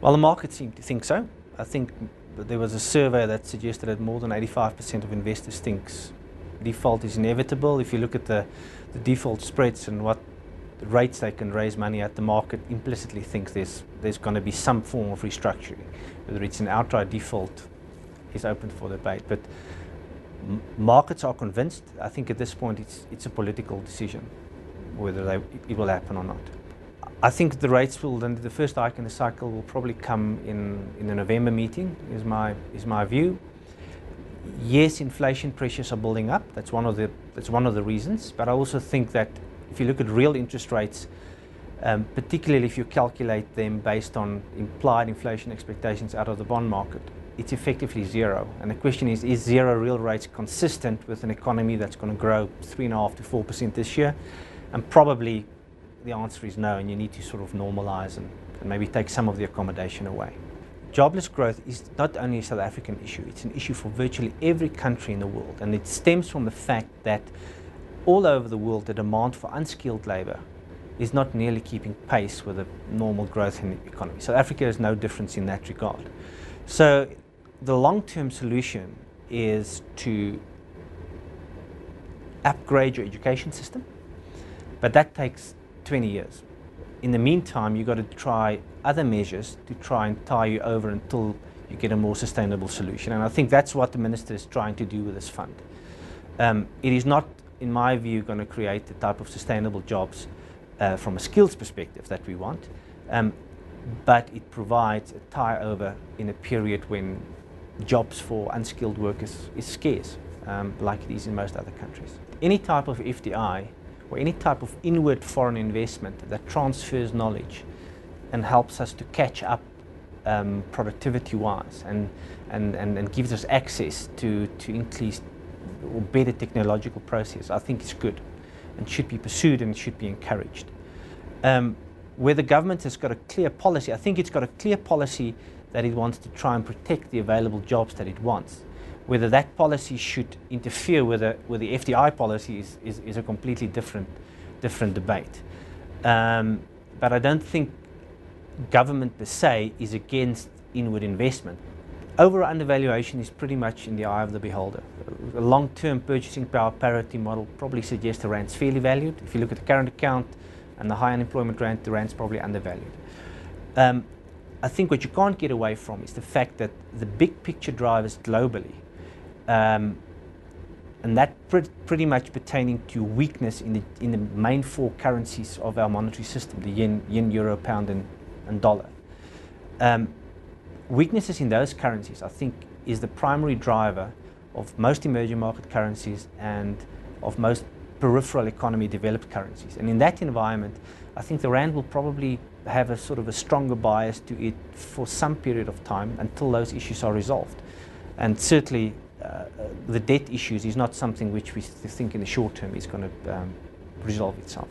Well, the market seemed to think so. I think there was a survey that suggested that more than 85% of investors thinks default is inevitable. If you look at the default spreads and what rates they can raise money at, the market implicitly thinks there's going to be some form of restructuring. Whether it's an outright default is open for debate. But markets are convinced. I think at this point it's a political decision whether it will happen or not. I think the rates will, then the first hike in the cycle will probably come in the November meeting, is my view. Yes, inflation pressures are building up. That's one of the reasons. But I also think that if you look at real interest rates, particularly if you calculate them based on implied inflation expectations out of the bond market, it's effectively zero. And the question is zero real rates consistent with an economy that's going to grow 3.5% to 4% this year? And probably the answer is no, and you need to sort of normalize and maybe take some of the accommodation away. Jobless growth is not only a South African issue, it's an issue for virtually every country in the world. And it stems from the fact that all over the world, the demand for unskilled labor is not nearly keeping pace with the normal growth in the economy. South Africa is no difference in that regard. So the long-term solution is to upgrade your education system, but that takes 20 years. In the meantime, you've got to try other measures to try and tie you over until you get a more sustainable solution. And I think that's what the Minister is trying to do with this fund. It is not, in my view, going to create the type of sustainable jobs from a skills perspective that we want, but it provides a tie over in a period when jobs for unskilled workers is scarce, like it is in most other countries. Any type of FDI or any type of inward foreign investment that transfers knowledge and helps us to catch up productivity-wise and gives us access to increased or better technological process, I think is good and should be pursued and should be encouraged. Where the government has got a clear policy, I think it's got a clear policy that it wants to try and protect the available jobs that it wants. Whether that policy should interfere with the FDI policy is a completely different debate. But I don't think government per se is against inward investment. Over or undervaluation is pretty much in the eye of the beholder. A long-term purchasing power parity model probably suggests the rand's fairly valued. If you look at the current account and the high unemployment rate, the rand's probably undervalued. I think what you can't get away from is the fact that the big picture drivers globally, and that pretty much pertaining to weakness in the main four currencies of our monetary system, the yen, euro, pound and dollar. Weaknesses in those currencies, I think, is the primary driver of most emerging market currencies and of most peripheral economy developed currencies. And in that environment, I think the rand will probably have a sort of a stronger bias to it for some period of time until those issues are resolved. And certainly the debt issues is not something which we think in the short term is going to resolve itself.